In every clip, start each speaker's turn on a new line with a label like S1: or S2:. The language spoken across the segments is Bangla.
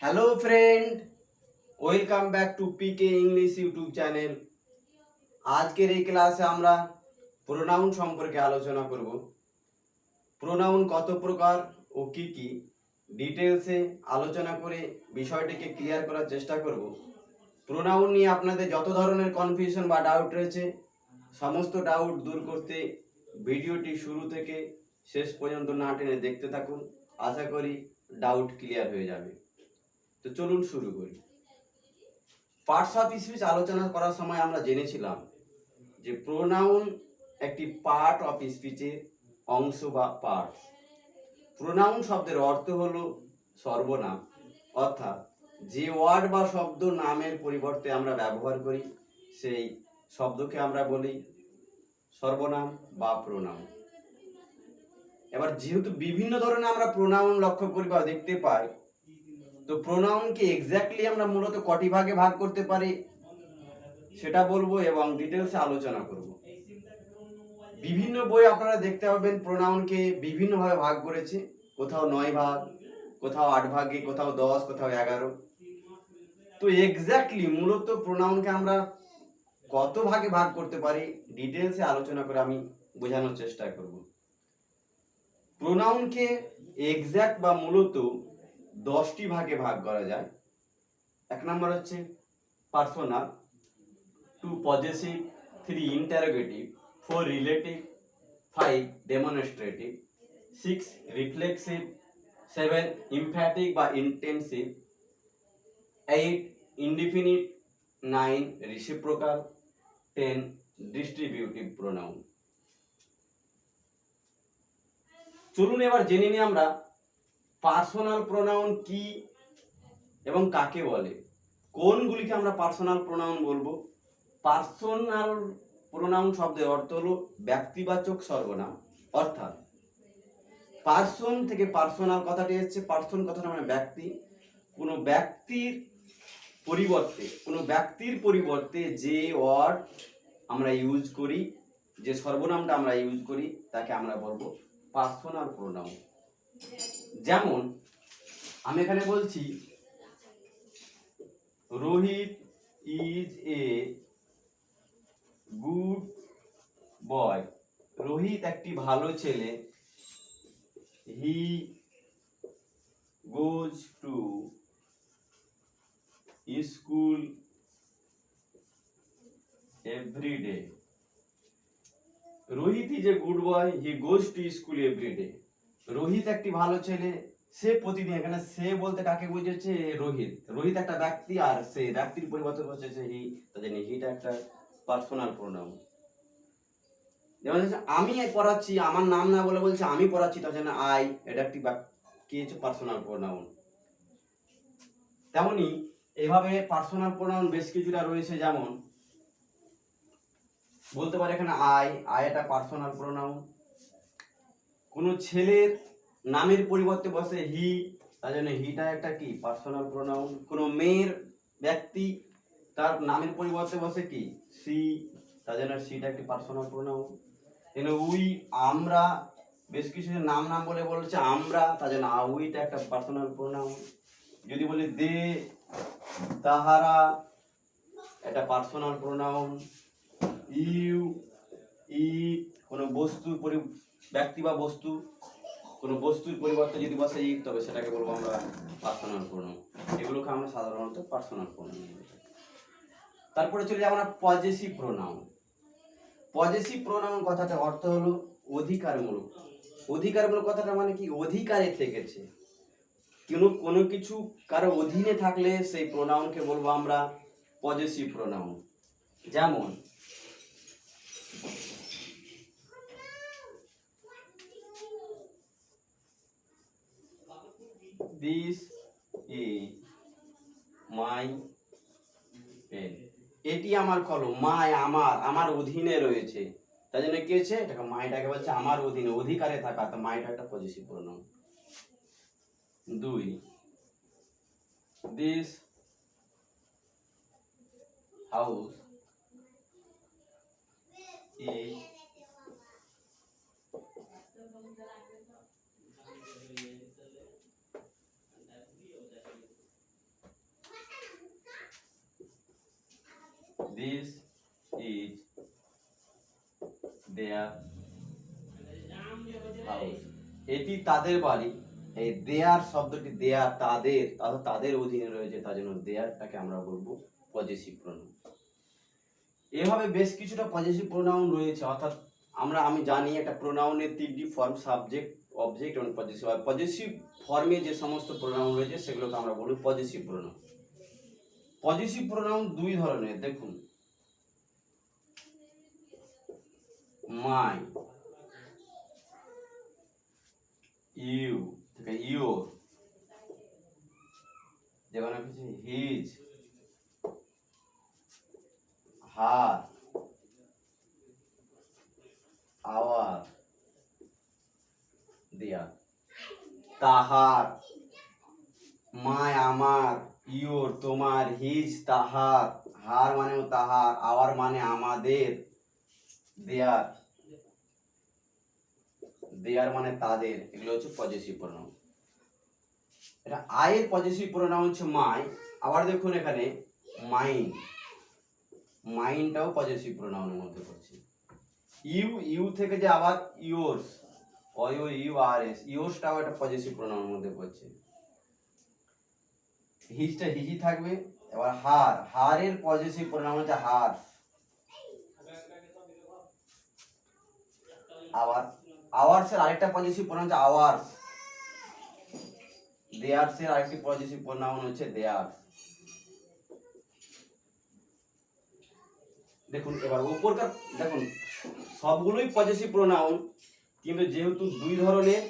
S1: Hello friend, welcome back to PK English YouTube channel. আজকের এই ক্লাসে আমরা প্রোনাউন সম্পর্কে আলোচনা করব। প্রোনাউন কত প্রকার ও কি কি ডিটেলসে আলোচনা করে বিষয়টিকে ক্লিয়ার করার চেষ্টা করব। প্রোনাউন নিয়ে আপনাদের যত ধরনের কনফিউশন বা ডাউট রয়েছে সমস্ত ডাউট দূর করতে ভিডিওটি শুরু থেকে শেষ পর্যন্ত না টেনে দেখতে থাকুন। আশা করি ডাউট ক্লিয়ার হয়ে যাবে। তো চলুন শুরু করি। পার্টস অফ স্পিচ আলোচনা করার সময় আমরা জেনেছিলাম যে প্রোনাউন একটি পার্ট অফ স্পিচের অংশ বা পার্ট। প্রোনাউন শব্দের অর্থ হলো সর্বনাম, অর্থাৎ যে ওয়ার্ড বা শব্দ নামের পরিবর্তে আমরা ব্যবহার করি সেই শব্দকে আমরা বলি সর্বনাম বা প্রোনাউন। এবার যেহেতু বিভিন্ন ধরনের আমরা প্রোনাউন লক্ষ্য করি বা দেখতে পাই, তো প্রোনাউনকে এক্স্যাক্টলি আমরা মূলত কটি ভাগে ভাগ করতে পারি সেটা বলবো এবং ডিটেলসে আলোচনা করব। বিভিন্ন বই আপনারা দেখতে পাবেন প্রোনাউনকে বিভিন্নভাবে ভাগ করেছে, কোথাও 9 ভাগ, কোথাও 8 ভাগে, কোথাও 10, কোথাও 11। তো এক্স্যাক্টলি মূলত প্রোনাউনকে আমরা কত ভাগে ভাগ করতে পারি ডিটেলসে আলোচনা করে আমি বোঝানোর চেষ্টা করব। প্রোনাউনকে এক্স্যাক্ট বা মূলত 10টি ভাগে ভাগ করা যায়। 1 নম্বর হচ্ছে personal, 2 possessive, 3 interrogative, 4 relative, 5 demonstrative, 6 reflexive, 7 emphatic বা intensive, 8 indefinite, 9 reciprocal, 10 distributive pronoun. চলুন এবার জেনে নিই আমরা পার্সোনাল প্রোনাউন কি এবং কাকে বলে, কোনগুলিকে আমরা পার্সোনাল প্রোনাউন বলবো। পার্সোনাল প্রোনাউন শব্দের অর্থ হলো ব্যক্তিবাচক সর্বনাম, অর্থাৎ পার্সন থেকে পার্সোনাল কথাটি এসেছে। পার্সন কথাটা মানে ব্যক্তি। কোনো ব্যক্তির পরিবর্তে যে ওয়ার্ড আমরা ইউজ করি, যে সর্বনামটা আমরা ইউজ করি তাকে আমরা বলবো পার্সোনাল প্রোনাউন। যেমন আমি এখানে বলছি Rohit is a good boy. Rohit একটি ভালো ছেলে। He goes to school every day. Rohit is a good boy, he goes to school every day. Rohit একটি ভালো ছেলে, সে প্রতিদিন, এখানে সে বলতে কাকে বুঝেছে? রোহিত। রোহিত একটা ব্যক্তি আর সে ব্যক্তির পরিবর্তে বসেছে হি, তার জন্য হিটা একটা পার্সোনাল প্রোনাউন। যেমন আমি পড়াচ্ছি, আমার নাম না বলে বলছে আমি পড়াচ্ছি, তার জন্য আই, এটা একটি কি হচ্ছে? Personal pronoun. তেমনি এভাবে পার্সোনাল প্রোনাউন বেশ কিছুটা রয়েছে। যেমন বলতে পারে এখানে আই এটা পার্সোনাল প্রোনাউন। কোনো ছেলের নামের পরিবর্তে বসে হি, তার জন্য হিটা একটা কি? Personal pronoun. কোনো মেয়ের ব্যক্তি তার নামের পরিবর্তে বসে কি? সি, তার জন্য সিটা একটি পার্সোনাল প্রোনাউন। এখানে উই, আমরা, বেশ কিছু নাম বলে বলছে আমরা, তার জন্য উইটা একটা পার্সোনাল প্রোনাউন। যদি বলি দে, তাহারা, এটা পার্সোনাল প্রোনাউন। ইউ, ই, কোনো বস্তু, ব্যক্তি বা বস্তু, কোনো বস্তুর পরিবর্তে যদি বসে ই, তবে সেটাকে বলবো আমরা পার্সোনাল প্রোনাউন। এগুলোকে আমরা সাধারণত পার্সোনাল প্রোনাউন বলি। তারপরে চলে যাবো আমরা পজেসিভ প্রোনাউন। পজেসিভ প্রোনাউন কথাটার অর্থ হলো অধিকারমূলক। অধিকারমূলক কথাটা মানে কি? অধিকারে থেকেছে। কোনো কিছু কারো অধীনে থাকলে সেই প্রোনাউনকে বলবো আমরা পজেসিভ প্রোনাউন। যেমন দিস ইজ মাই পেন। এটি আমার কলম। মাই আমার অধীনে রয়েছে, তাই জন্য কি হয়েছে? এটাকে মাইটাকে বলছে আমার অধীনে, অধিকারে থাকা, তো মাইটা একটা possessive pronoun. 2, this house is this is their house, এটি তাদের বাড়ি। এই দেয়ার শব্দটি দেয়ার তাদের, অর্থাৎ তাদের অধীনে রয়েছে, তার জন্য দেয়ারটাকে আমরা বলবো পজেসিভ প্রোনাউন। এভাবে বেশ কিছুটা পজেসিভ প্রোনাউন রয়েছে, অর্থাৎ আমি জানি একটা প্রোনাউনের তিনটি ফর্ম, সাবজেক্ট, অবজেক্ট এবং পজেসিভ। আর পজেসিভ ফর্মে যে সমস্ত প্রোনাউন রয়েছে সেগুলোকে আমরা বলি পজেসিভ প্রোনাউন। পজেসিভ প্রোনাউন দুই ধরনের, দেখুন, মাই, ইউ থেকে ইউর, যেমন কিছু হিজ, হার, আওয়ার, দেয়ার। তাহার, মাই আমার, ইউর তোমার, হিজ তাহার, হার মানে তাহার, আওয়ার মানে আমাদের, দেয়ার, দেয়ার মানে তাদের। এগুলো হচ্ছে পজেসিভ প্রোনাউন। এটা আয়ের পজেসিভ প্রোনাউন হচ্ছে মাই। আবার দেখুন এখানে মাইন, মাইনটাও পজেসিভ প্রোনাউনের মধ্যে পড়ছে। ইউ, ইউ থেকে যে আবার yours, you U R S, ইয়োর্সটাও একটা পজেসিভ প্রোনাউনের মধ্যে পড়ছে। হিজটা হিজি থাকবে। এবার হার, হারের পজেসিভ প্রোনাউন হচ্ছে হার। আবার আওয়ার্স এর আরেকটা পজেসিভ প্রোনাউন হচ্ছে আওয়ার্স। দেয়ার্স এর আরেকটি পজেসিভ প্রোনাউন হচ্ছে দেয়ার্স। দেখুন এবার উপরকার, দেখুন সবগুলোই পজেসিভ প্রোনাউন, কিন্তু যেহেতু দুই ধরনের,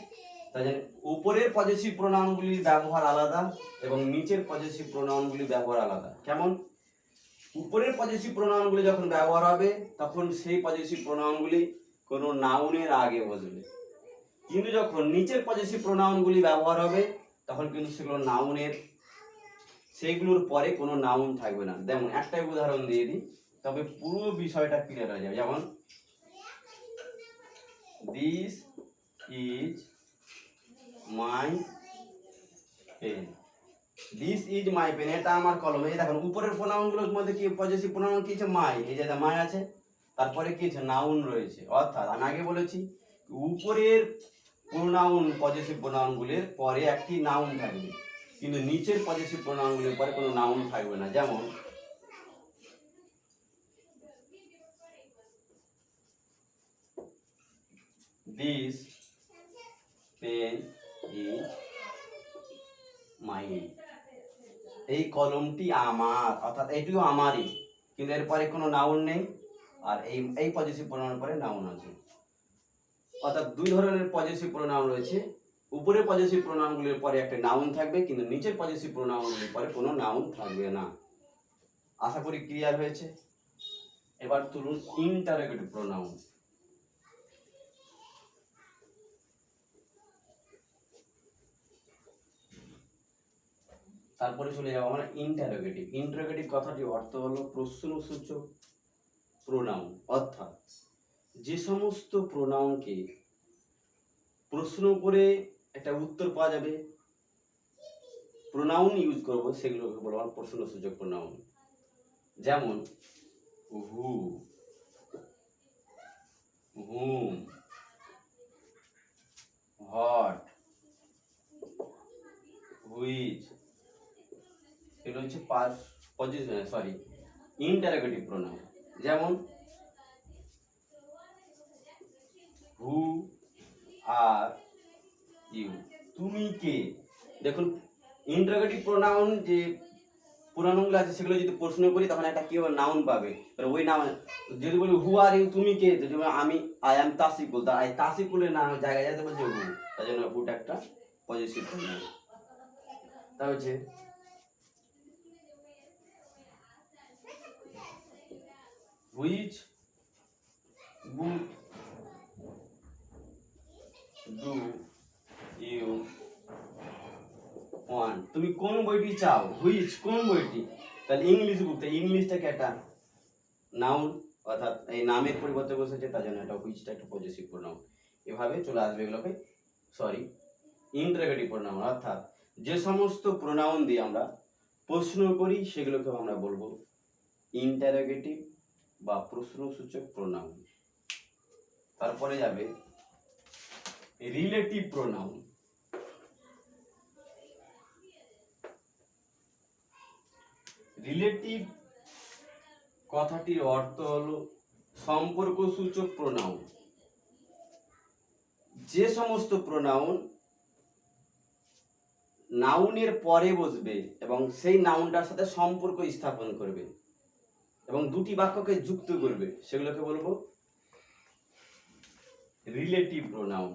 S1: তাই জন্য উপরের পজেসিভ প্রোনাউনগুলির ব্যবহার আলাদা এবং নিচের পজেসিভ প্রোনাউনগুলির ব্যবহার আলাদা। কেমন? উপরের পজেসিভ প্রোনাউনগুলি যখন ব্যবহার হবে তখন সেই পজেসিভ প্রোনাউনগুলি কোনো নাউনের আগে বসবে, কিন্তু যখন নিচের পজেসিভ প্রোনাউনগুলি ব্যবহার হবে তখন কিন্তু সেগুলো নাউনের, সেগুলোর পরে কোনো নাউন থাকবে না। যেমন একটাই উদাহরণ দিয়ে দিই, তবে পুরো বিষয়টা ক্লিয়ার হয়ে যাবে। যেমন this is my pen, this is my pen, এটা আমার কলম। এই দেখুন উপরের প্রোনাউনগুলোর মধ্যে কি পজেসিভ প্রোনাউন কি আছে? মাই। এই যে মাই আছে, তারপরে কি আছে? নাউন রয়েছে। অর্থাৎ আমি আগে বলেছি উপরের প্রোনাউন, পজেসিভ প্রোনাউনগুলির পরে একটি নাউন থাকবে, কিন্তু নিচের পজেসিভ প্রোনাউনগুলির পরে কোনো নাউন থাকবে না। যেমন দিস পেন ইজ মাইন, এই কলমটি আমার, অর্থাৎ এটিও আমারই, কিন্তু এরপরে কোনো নাউন নেই, আর এই পজেসিভ প্রোনাউনের পরে নাউন আছে। অর্থাৎ দুই ধরনের পজেসিভ প্রোনাউন রয়েছে। উপরের পজেসিভ প্রোনাউনগুলির পরে একটা নাউন থাকবে, কিন্তু নিচের পজেসিভ প্রোনাউনগুলির পরে কোনো নাউন থাকবে না। আশা করি ক্লিয়ার হয়েছে। এবার তুলুন ইন্টারোগেটিভ প্রোনাউন। তারপরে চলে যাবো আমরা ইন্টারোগেটিভ। ইন্টারোগেটিভ কথাটির অর্থ হলো প্রশ্নসূচক প্রোনাউন, অর্থাৎ যে সমস্ত প্রোনাউনকে প্রশ্ন করে একটা উত্তর পাওয়া যাবে, প্রোনাউন ইউজ করব, সেগুলোকে বলবো আমরা প্রশ্নসূচক প্রোনাউন। যেমন হু, হুম, হট, হুইচ, এগুলো হচ্ছে ইন্টারোগেটিভ প্রোনাউন। যেমন হু আর ইউ, তুমি কে। দেখুন ইন্টারোগেটিভ প্রোনাউন যে প্রোনাউনগুলো আছে সেগুলো যদি প্রশ্ন করি তখন একটা কি হবে? নাউন পাবে। ওই নাউন যদি বলি হু আর ইউ, তুমি কে, আমি আই এম তাসিকুল, এই তাসিকুলের নাম জায়গায় যেতে বলছে হু, তার জন্য হুটা একটা পজেসিভ প্রোনাউন। তা হচ্ছে which book do you want, তুমি কোন বইটি চাও? হুইচ, কোন বইটি? তাহলে ইংলিশ বুক, তাই ইংলিশটাকে একটা নাউন, অর্থাৎ এই নামের পরিবর্তে বসেছে, তার জন্য এটা হুইচটা একটা পজেসিভ প্রোনাউন। এভাবে চলে আসবে এগুলোকে ইন্টারোগেটিভ প্রোনাউন। অর্থাৎ যে সমস্ত প্রোনাউন দিয়ে আমরা প্রশ্ন করি সেগুলোকে আমরা বলবো ইন্টারোগেটিভ বা প্রশ্নসূচক প্রোনাউন। তারপরে যাবে রিলেটিভ প্রোনাউন। রিলেটিভ কথাটির অর্থ হলো সম্পর্কসূচক প্রোনাউন। যে সমস্ত প্রোনাউন নাউনের পরে বসবে এবং সেই নাউনটার সাথে সম্পর্ক স্থাপন করবে এবং দুটি বাক্যকে যুক্ত করবে সেগুলোকে বলবো রিলেটিভ প্রোনাউন।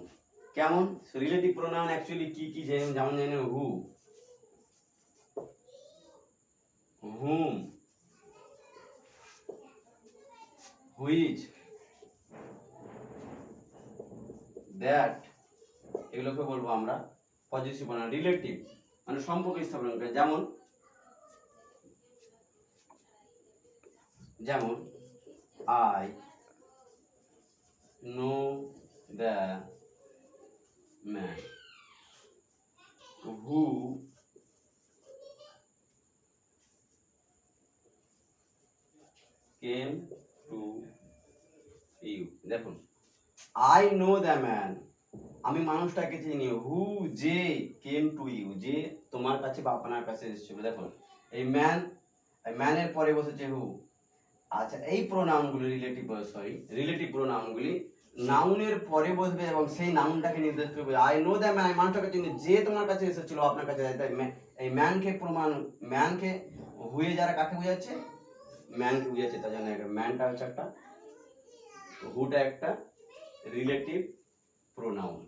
S1: কেমন? রিলেটিভ প্রোনাউন অ্যাকচুয়ালি কি কি, যেমন জানেন হু, হুম, হুইচ, দ্যাট, এগুলোকে বলবো আমরা পজিটিভ প্রোনাউন। রিলেটিভ মানে সম্পর্ক স্থাপন করে। যেমন I know the man, who came to you. দেখুন, আই নো দ্য ম্যান, আমি মানুষটাকে চিনি। হু যে কেম টু ইউ, যে তোমার কাছে বা আপনার কাছে এসেছিল। দেখুন এই ম্যানের পরে বসেছে হু। আচ্ছা, এই প্রোনাউনগুলি রিলেটিভ প্রোনাউনগুলি নাউনের পরে বসবে এবং সেই নাউনটাকে নির্দেশ করবে। আই নো দ্য ম্যান, মানুষটাকে চিনি, যে তোমার কাছে এসেছিল, আপনার কাছে। এই ম্যানকে হুয়ে যারা কাকে বোঝাচ্ছে? ম্যানকে বোঝাচ্ছে। তার জন্য ম্যানটা হচ্ছে একটা, হুটা একটা রিলেটিভ প্রোনাউন।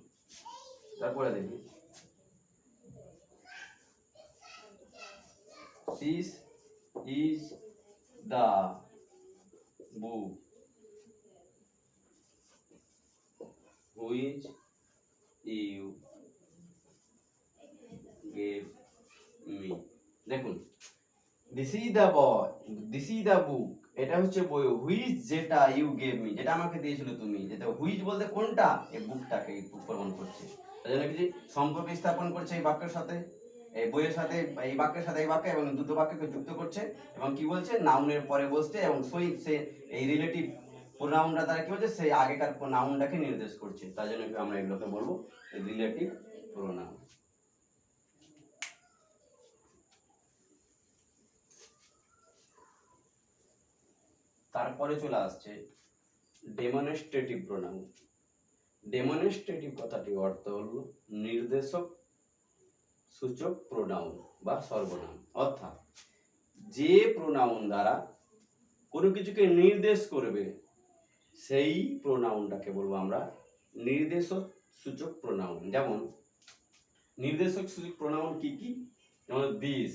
S1: তারপরে দেখি this is the book which you gave me. দেখুন, দিস ইজ দ্য বুক, এটা হচ্ছে বই। হুইচ যেটা, ইউ গেভ মি যেটা আমাকে দিয়েছিল তুমি। যেটা হুইচ বলতে কোনটা? এই বুকটাকে প্রমাণ করছে। তাই জন্য কি সম্পর্ক স্থাপন করছে এই বাক্যের সাথে, এই বইয়ের সাথে, এই বাক্যের সাথে এই বাক্য, এবং দুটো বাক্যকে যুক্ত করছে এবং কি বলছে? নাউনের পরে বসছে এবং সে এই রিলেটিভ প্রোনাউনটা দ্বারা কি হচ্ছে? সেই আগেকার নাউনটাকে নির্দেশ করছে। তাই জন্য আমরা এগুলোকে বলবো রিলেটিভ প্রোনাউন। তারপরে চলে আসছে ডেমনস্ট্রেটিভ প্রোনাউন। ডেমনস্ট্রেটিভ কথাটির অর্থ হলো নির্দেশক সূচক প্রোনাউন বা সর্বনাম। অর্থাৎ যে প্রোনাউন দ্বারা কোনো কিছুকে নির্দেশ করবে সেই প্রোনাউনটাকে বলবো আমরা নির্দেশক সূচক প্রোনাউন। যেমন নির্দেশক সূচক প্রোনাউন কি কি? যেমন দিস,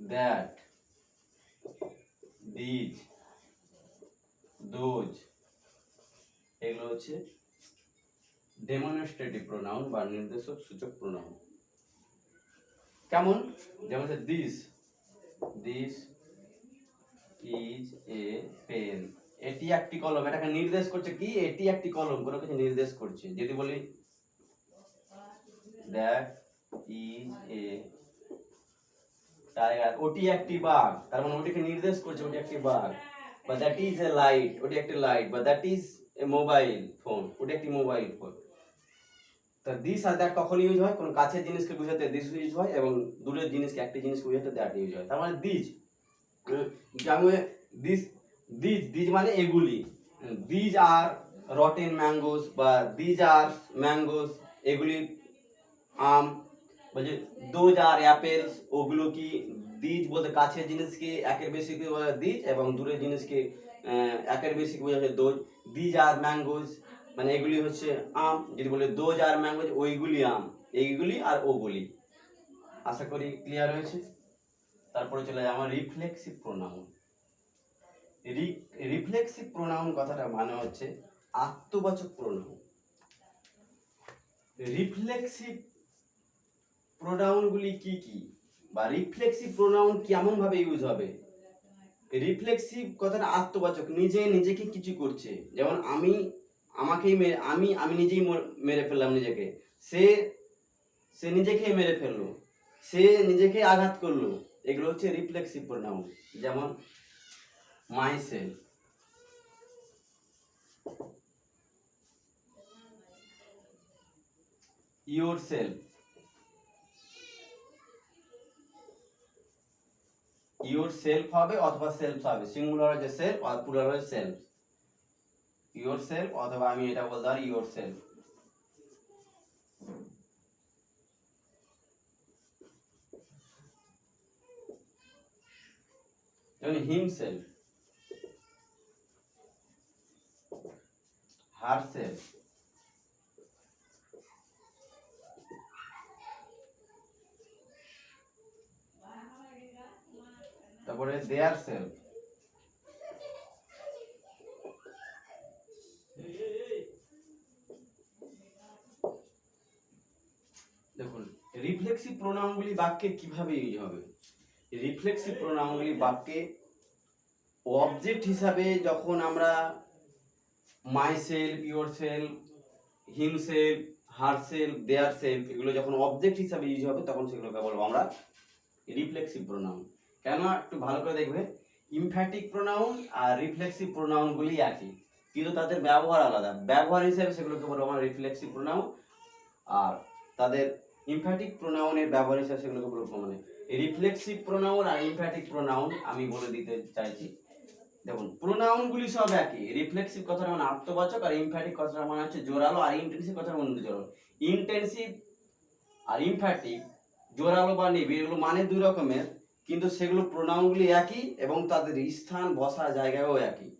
S1: দ্যাট, দিজ, দোজ, এগুলো হচ্ছে ডেমনস্ট্রেটিভ প্রোনাউন বা নির্দেশক সূচক প্রোনাউন। কেমন? যেমন দিস ইজ এ পেন, এটি একটি কলম, এটাকে নির্দেশ করছে কি? এটি একটি কলম, কোনো কিছু নির্দেশ করছে। যদি বলি দ্যাট ইজ এ টাইগার, ওটি একটি বাঘ, তার মানে ওটিকে নির্দেশ করছে ওটি একটি বাঘ। বা দ্যাট ইজ এ লাইট, ওটি একটি লাইট। বা that is a mobile phone, ওটি একটি মোবাইল ফোন। তো দিস আর দ্যাট কখন ইউজ হয়? কোনো কাছের জিনিসকে বোঝাতে দিস ইউজ হয় এবং দূরের জিনিসকে, একটি জিনিসকে বোঝাতে দ্যাট ইউজ হয়। তার মানে দিস, দিস মানে এগুলি। দিজ আর রটেন ম্যাঙ্গোস বা দিজ আর ম্যাঙ্গোস, এগুলি আম। বলছে দোজ আর অ্যাপেলস, ওগুলো কি? দিজ বলতে কাছের জিনিসকে একের বেশি বোঝায় দিজ এবং দূরের জিনিসকে একের বেশি বোঝায় দোজ। দিজ আর ম্যাঙ্গোস মানে এগুলি হচ্ছে আম। যদি বলে দোজ আর ম্যাঙ্গোজ, ওইগুলি আম, এইগুলি আর ওগুলি। আশা করি ক্লিয়ার হয়েছে। তারপরে চলে যায় আমার রিফ্লেক্সিভ প্রোনাউন। রিফ্লেক্সিভ প্রোনাউন কথাটা মানে হচ্ছে আত্মবাচক প্রোনাউন। রিফ্লেক্সিভ প্রোনাউনগুলি কি কি বা রিফ্লেক্সিভ প্রোনাউন কেমন ভাবে ইউজ হবে? রিফ্লেক্সিভ কথাটা আত্মবাচক, নিজেকে কিছু করছে। যেমন আমি নিজেই মেরে ফেললাম নিজেকে, সে নিজেকেই মেরে ফেললো, সে নিজেকে আঘাত করলো, এগুলো হচ্ছে রিফ্লেক্সিভ প্রোনাউন, যেমন my self, your self, your self হবে অথবা সেলফ হবে, সিঙ্গুলার হচ্ছে সেলফ আর প্লুরাল হচ্ছে সেলফ। ইয়োর সেলফ অথবা আমি এটা বলতে পারি ইয়োর সেলফ। যেমন হিমসেলফ, হারসেলফ, তারপরে দেয়ার সেলফ। দেখুন রিফ্লেক্সিভ প্রোনাউনগুলি বাক্যে কিভাবে ইউজ হবে। রিফ্লেক্সিভ প্রোনাউনগুলি বাক্যে অবজেক্ট হিসাবে যখন আমরা myself, yourself, himself, herself, their self এগুলো যখন অবজেক্ট হিসাবে ইউজ হবে তখন সেগুলোকে বলবো আমরা রিফ্লেক্সিভ প্রোনাউন। কেন একটু ভালো করে দেখবে, ইমফ্যাটিক প্রোনাউন আর রিফ্লেক্সিভ প্রোনাউনগুলি একই, কিন্তু তাদের ব্যবহার আলাদা। ব্যবহার হিসেবে সেগুলোকে বলবো আমরা রিফ্লেক্সিভ প্রোনাউন, আর তাদের ইমফ্যাটিক প্রোনাউনের ব্যবহার হিসেবে সেগুলোকে বলবো মানে রিফ্লেক্সিভ প্রোনাউন আর ইমফ্যাটিক প্রোনাউন। আমি বলে দিতে চাইছি, দেখুন প্রোনাউনগুলি সব একই। রিফ্লেক্সিভ কথাটা মানে আত্মবাচক, আর ইমফ্যাটিক কথাটা মানে হচ্ছে জোরালো, আর ইন্টেন্সিভ কথাটা মানে জোরালো। ইন্টেন্সিভ আর ইমফ্যাটিক, জোরালো বা নিবিড়, এগুলো মানে দুই রকমের, কিন্তু সেগুলো প্রোনাউনগুলি একই এবং তাদের স্থান বসার জায়গায়ও একই।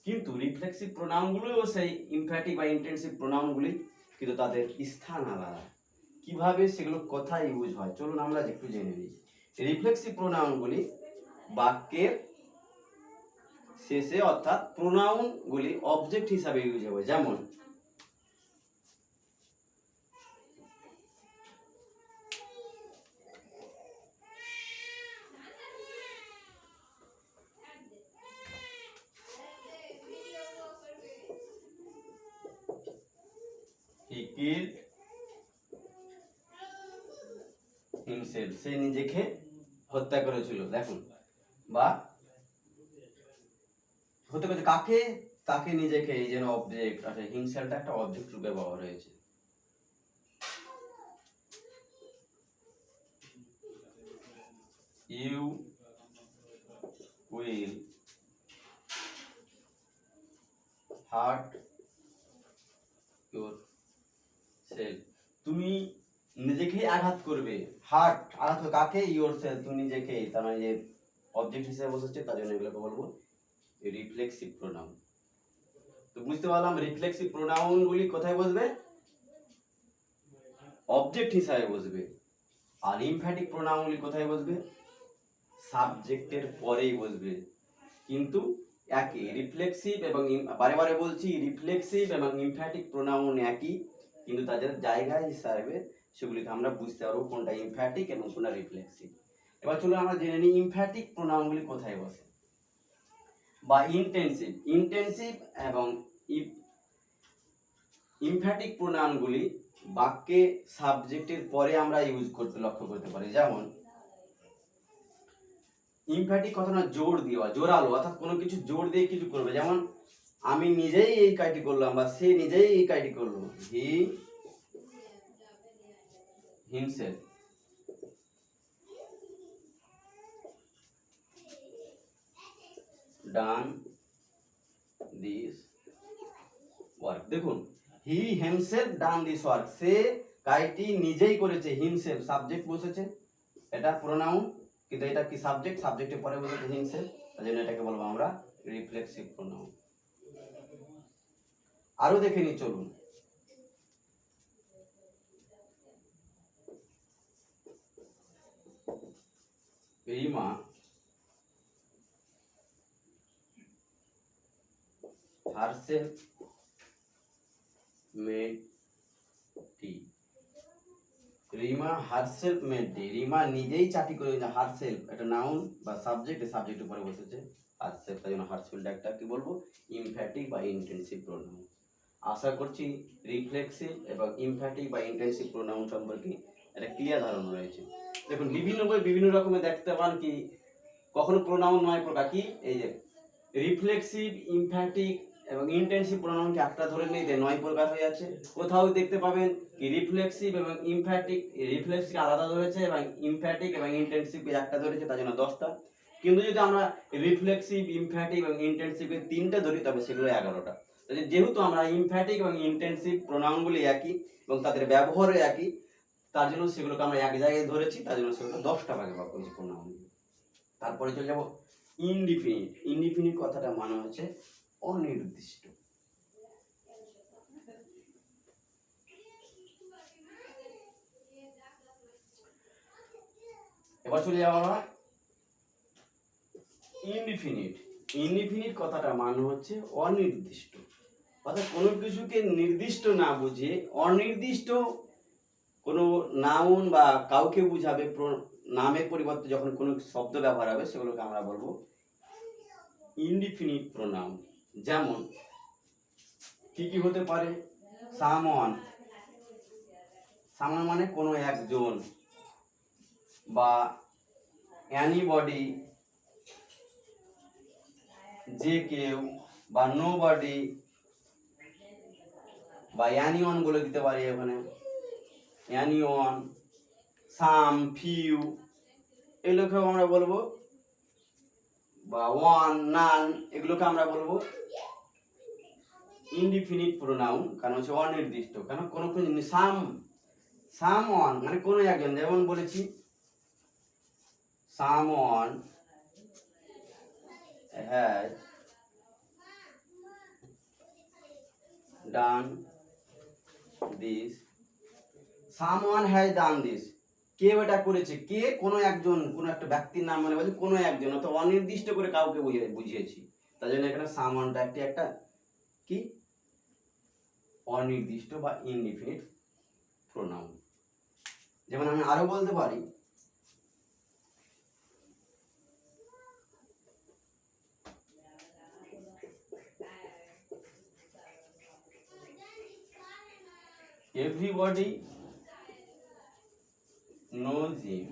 S1: কিন্তু রিফ্লেক্সিভ প্রোনাউনগুলিও সেই ইমফ্যাটিক বা ইন্টেন্সিভ প্রোনাউনগুলি, কিন্তু তাদের স্থান আলাদা। কিভাবে সেগুলো কোথায় ইউজ হয় চলুন আমরা একটু জেনে নিই। রিফ্লেক্সিভ প্রোনাউনগুলি বাক্যের শেষে অর্থাৎ প্রোনাউনগুলি অবজেক্ট হিসাবে ইউজ হবে, যেমন he killed himself, সে নিজেকে হত্যা করেছিল। দেখুন, বা হত্যা করেছে কাকে, তাকে নিজেকে, এই যেন অবজেক্ট আছে, হিমসেলটা একটা অবজেক্ট রূপে ব্যবহার হয়েছে। You will hurt yourself, তুমি নিজেকেই আঘাত করবে। হার্ট আঘাত করবে কাকে, ইউর সেলফ, তুমি নিজেকে, তার মানে যে অবজেক্ট হিসেবে বসেছে তার জন্য এগুলোকে বলবো রিফ্লেক্সিভ প্রোনাউন। তো বুঝতে পারলাম রিফ্লেক্সিভ প্রোনাউনগুলি কোথায় বসবে, অবজেক্ট হিসাবে বসবে, আর ইমফ্যাটিক প্রোনাউনগুলি কোথায় বসবে, সাবজেক্টের পরেই বসবে। কিন্তু একই, রিফ্লেক্সিভ এবং বারে বারে বলছি রিফ্লেক্সিভ এবং ইমফ্যাটিক প্রোনাউন একই, কিন্তু তাদের জায়গা হিসাবে সেগুলিকে আমরা বুঝতে পারবো কোনটা ইমফ্যাটিক এবং কোনটা রিফ্লেক্সিভ। এবার চলুন আমরা জেনে নিই ইমফ্যাটিক প্রোনাউনগুলি কোথায় বসে বা ইন্টেন্সিভ। ইন্টেন্সিভ এবং ইমফ্যাটিক প্রোনাউনগুলি বাক্যে সাবজেক্টের পরে আমরা ইউজ করতে লক্ষ্য করতে পারি। যেমন ইমফ্যাটিক কথাটা জোর দেওয়া, জোরালো, অর্থাৎ কোনো কিছু জোর দিয়ে কিছু করবে, যেমন আমি নিজেই এই কাজটি করলাম বা সে নিজেই এই কাজটি করলো, he himself done this work. দেখুন he himself done this work, সে কাজটি নিজেই করেছে, হিমসেলফ সাবজেক্ট বসেছে, এটা প্রোনাউন, কিন্তু এটা কি সাবজেক্ট, সাবজেক্টের পরে বসেছে হিমসেলফ, তার জন্য এটাকে বলবো আমরা রিফ্লেক্সিভ প্রোনাউন। আরো দেখে নি চলুন। Rima herself made tea, Rima herself made tea, Rima নিজেই চাটি করে, হারসেলফ এটা নাউন বা সাবজেক্ট, সাবজেক্টের উপরে বসেছে হারসেলফ, তাই জন্য হারসেলফ একটা কি বলবো ইমফ্যাটিক বা ইন্টেন্সিভ প্রোনাউন। আশা করছি রিফ্লেক্সিভ এবং ইমফ্যাটিক বা ইন্টেন্সিভ প্রোনাউন সম্পর্কে একটা ক্লিয়ার ধারণা রয়েছে। দেখুন বিভিন্ন বই বিভিন্ন রকমের দেখতে পান কি কখনো প্রোনাউন 9 প্রকার কি এই যে রিফ্লেক্সিভ, ইমফ্যাটিক এবং ইন্টেনসিভ প্রোনাউনকে একটা ধরে নিয়ে 9 প্রকার হয়ে যাচ্ছে। কোথাও দেখতে পাবেন কি রিফ্লেক্সিভ এবং ইমফ্যাটিক, রিফ্লেক্সিভ আলাদা ধরেছে এবং ইমফ্যাটিক এবং ইন্টেনসিভ একটা ধরেছে, তার জন্য 10টা। কিন্তু যদি আমরা রিফ্লেক্সিভ, ইমফ্যাটিক এবং ইন্টেনসিভের 3টে ধরি তবে সেগুলো 11টা। যেহেতু আমরা ইমফ্যাটিক এবং ইন্টেনসিভ প্রোনাউনগুলি একই এবং তাদের ব্যবহারও একই, তার জন্য সেগুলোকে আমরা এক জায়গায় ধরেছি, তার জন্য সেগুলো 10টা ভাগে ভাগ করেছি প্রোনাউন। তারপরে চলে যাব ইনডিফিনিট। ইনডিফিনিট কথাটা মানে হচ্ছে অনির্দিষ্ট। এবার চলে যাবো আমরা ইনডিফিনিট। ইনডিফিনিট কথাটা মানে হচ্ছে অনির্দিষ্ট, অর্থাৎ কোনো কিছুকে নির্দিষ্ট না বুঝে অনির্দিষ্ট কোনো নাউন বা কাউকে বুঝাবে নামের পরিবর্তে যখন কোনো শব্দ ব্যবহার হবে সেগুলোকে আমরা বলবো ইনডিফিনিট প্রোনাউন। যেমন কি কি হতে পারে? সামওয়ান, সামওয়ান মানে কোনো একজন, বা এনিবডি যে কেউ, বা নোবডি, বা এনিওয়ান বলে দিতে পারি এখানে, এনিওয়ান, সাম, ফিউ এগুলোকে আমরা বলবো, বা ওয়ান, নান এগুলোকে আমরা বলবো ইনডিফিনিট প্রোনাউন। কারণ হচ্ছে অনির্দিষ্ট, কারণ কোনো কোনো সামওয়ান মানে কোনো একজন, যেমন বলেছি someone has done this, someone has done this, কেউ এটা করেছে, কে কোনো একজন, কোনো একটা ব্যক্তির নাম মানে বলছে কোনো একজন, অথবা অনির্দিষ্ট করে কাউকে বুঝিয়েছি, তার জন্য এখানে সামওয়ানটা একটা কি অনির্দিষ্ট বা ইনডিফিনিট প্রোনাউন। যেমন আমি আরো বলতে পারি এভরিবডি নোজ হিম,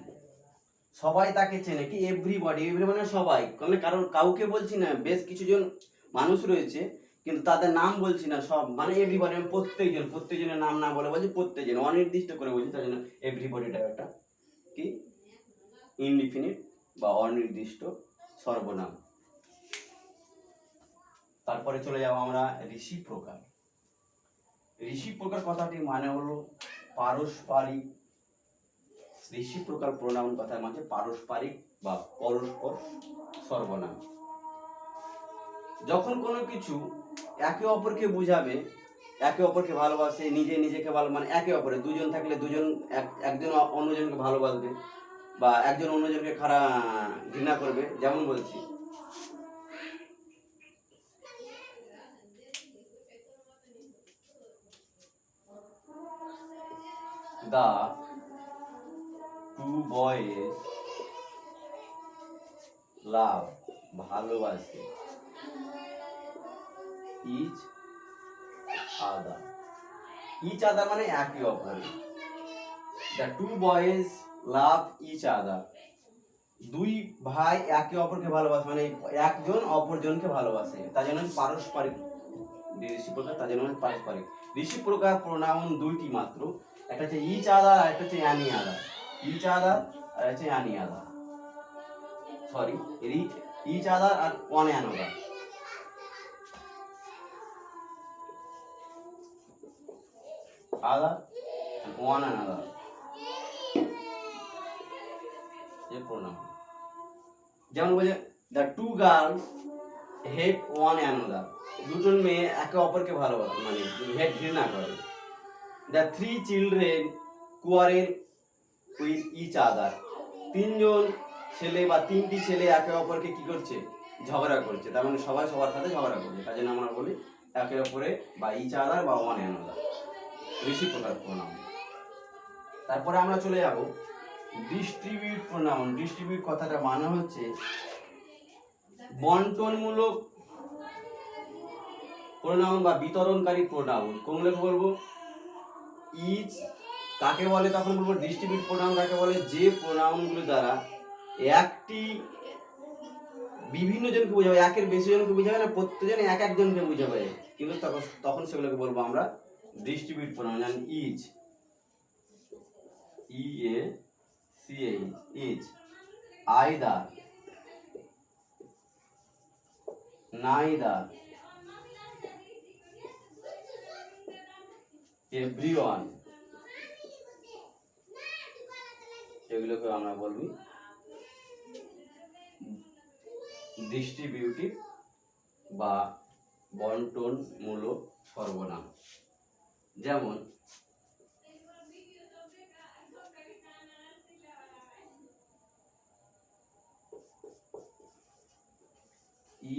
S1: সবাই তাকে চেনে। কি এভরিবডি, এভরি মানে সবাই, মানে কারণ কাউকে বলছি না, বেশ কিছু জন মানুষ রয়েছে কিন্তু তাদের নাম বলছি না, সব মানে এভরিবডি মানে প্রত্যেকজন, প্রত্যেকজনের নাম না বলে বলছি প্রত্যেকজন, অনির্দিষ্ট করে বলছি, তার জন্য এভরিবডিটা একটা কি ইনডিফিনিট বা অনির্দিষ্ট সর্বনাম। তারপরে চলে যাব আমরা রেসিপ্রোকাল। রেসিপ্রোকাল কথাটি মানে হলো পারস্পরিক। রেসিপ্রোকাল প্রোনাউন কথার মানে পারস্পরিক বা পরস্পর সর্বনাম। যখন কোনো কিছু একে অপরকে বুঝাবে, একে অপরকে ভালোবাসে, নিজে নিজেকে ভালো, মানে একে অপরে দুজন থাকলে দুজন একজন অন্যজনকে ভালোবাসবে, বা একজন অন্যজনকে ঘৃণা করবে। যেমন বলছি the two boys love ভালোবাসে each other, each other মানে একে অপরে। the two boys love each other, দুই ভাই একে অপরকে ভালোবাসে, মানে একজন অপরজনকে ভালোবাসে, তার জন্য পারস্পরিক রেসিপ্রোকাল, তার জন্য পারস্পরিক। রেসিপ্রোকাল প্রোনাউন দুইটি মাত্র, একটা হচ্ছে ইচ আদার আর একটা হচ্ছে any other. Each other are হচ্ছে any other, sorry each other are one another. Other one another এই প্রোনাউন। যেমন বলে the two girls hate one another, দুজন মেয়ে একে অপরকে ভালোবাসে, মানে হেট ঘৃণা করে। The three children quarrel with each other, তিনজন ছেলে বা তিনটি ছেলে একে অপরকে কি করছে, ঝগড়া করছে, তার মানে সবাই সবার সাথে ঝগড়া করছে, তার জন্য আমরা বলি একে অপরে বা ইচ আদার বা ওয়ান অ্যানাদার, রেসিপ্রোকাল প্রোনাউন। তারপরে আমরা চলে যাব ডিস্ট্রিবিউট প্রোনাউন। ডিস্ট্রিবিউট কথাটা মানে হচ্ছে বন্টনমূলক প্রোনাউন বা বিতরণকারী প্রোনাউন। কোনগুলোকে বলবো? ইচ, কাকে বলে তখন বলবো ডিস্ট্রিবিউট প্রোনাউন কাকে বলে, যে প্রোনাউনগুলো দ্বারা একটি বিভিন্ন জনকে বোঝাবে, একের বেশি জনকে বোঝাবে না, প্রত্যেকজন এক একজনকে বোঝাবে, কিন্তু তখন সেগুলোকে বলবো আমরা ডিস্ট্রিবিউট প্রোনাউন। যেমন is, EACH, is, either, neither, everyone, এগুলোকে আমরা বলবি ডিস্ট্রিবিউটিভ বা বন্টনমূলক সর্বনাম। যেমন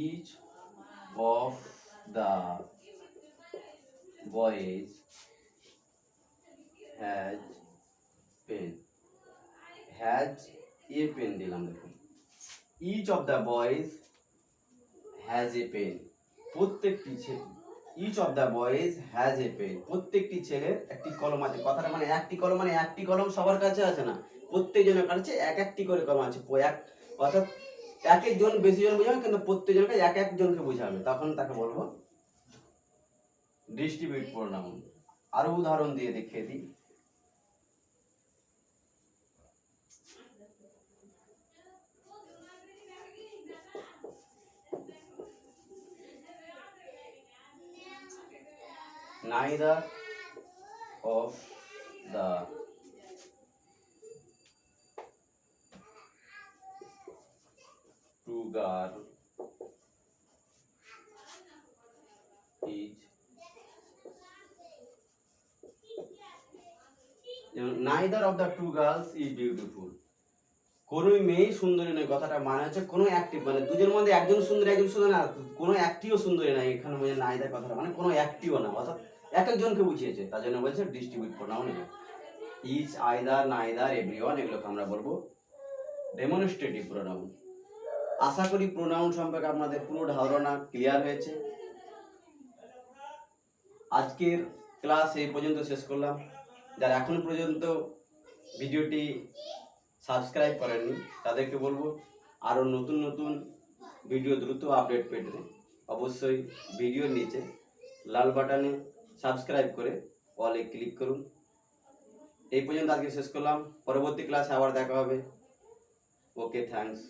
S1: each of the boys has pen, has a pen দিলাম, দেখুন each of the boys has a pen, প্রত্যেকটি ছেলে, each of the boys has a pen, প্রত্যেকটি ছেলের একটি কলম আছে। কথাটা মানে একটি কলম, মানে একটি কলম সবার কাছে আছে না, প্রত্যেকজনের কাছে এক একটি করে কলম আছে। অর্থাৎ এক একজন বেশি জন বোঝাবে, কিন্তু প্রত্যেকজনকে এক একজনকে বোঝাবে, তখন তাকে বলবো ডিস্ট্রিবিউট প্রোনাউন। আরো উদাহরণ দিয়ে দেখিয়ে দিই। Neither of the two girls is, neither of the two girls is beautiful, কোনো মেয়ে সুন্দরী নয়। কথাটা মানে হচ্ছে কোনো একটি, মানে দুজনের মধ্যে একজন সুন্দরী একজন সুন্দর না, কোনো একটিও সুন্দরী নাই, এখানে মানে নাইদার কথাটা মানে কোনো একটিও না, অর্থাৎ এক একজনকে বুঝিয়েছে, তার জন্য বলছে distribute pronoun. Each, either, neither, everyone, এগুলোকে আমরা বলবো ডেমনস্ট্রেটিভ প্রোনাউন। আশা করি প্রোনাউন সম্পর্কে আপনাদের পুরো ধারণা ক্লিয়ার হয়েছে। আজকের ক্লাস এই পর্যন্ত শেষ করলাম। যারা এখন পর্যন্ত ভিডিওটি সাবস্ক্রাইব করেননি তাদেরকে বলবো আরও নতুন নতুন ভিডিও দ্রুত আপডেট পেতে অবশ্যই ভিডিওর নিচে লাল বাটনে সাবস্ক্রাইব করে অলে ক্লিক করুন। এই পর্যন্ত আজকে শেষ করলাম, পরবর্তী ক্লাসে আবার দেখা হবে। ওকে, থ্যাঙ্কস।